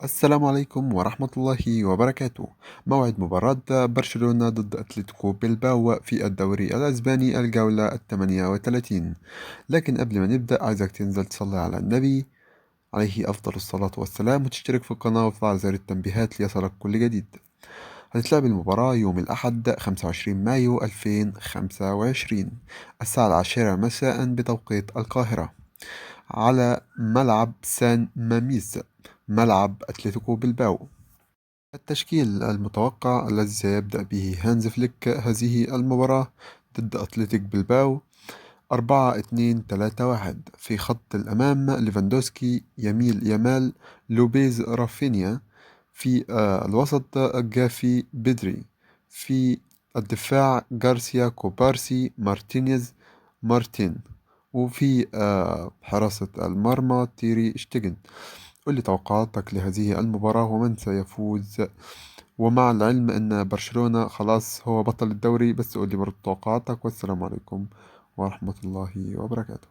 السلام عليكم ورحمة الله وبركاته. موعد مباراة برشلونة ضد أتلتيكو بيلباو في الدوري الأسباني الجولة 38. لكن قبل ما نبدأ عايزك تنزل تصلي على النبي عليه أفضل الصلاة والسلام، وتشترك في القناة وتفعل زر التنبيهات ليصلك كل جديد. هتتلعب المباراة يوم الأحد 25 مايو 2025 الساعة 10 مساء بتوقيت القاهرة، على ملعب سان ماميس، ملعب أتلتيكو بلباو. التشكيل المتوقع الذي سيبدأ به هانز فليك هذه المباراة ضد أتلتيك بلباو: 4-2-3-1. في خط الأمام ليفاندوسكي، يميل يامال، لوبيز، رافينيا. في الوسط جافي، بدري. في الدفاع غارسيا، كوبارسي، مارتينيز، مارتين. وفي حراسة المرمى تيري شتيجن. قل لي توقعاتك لهذه المباراة ومن سيفوز، ومع العلم أن برشلونة خلاص هو بطل الدوري. بس قل لي برضه توقعاتك، والسلام عليكم ورحمة الله وبركاته.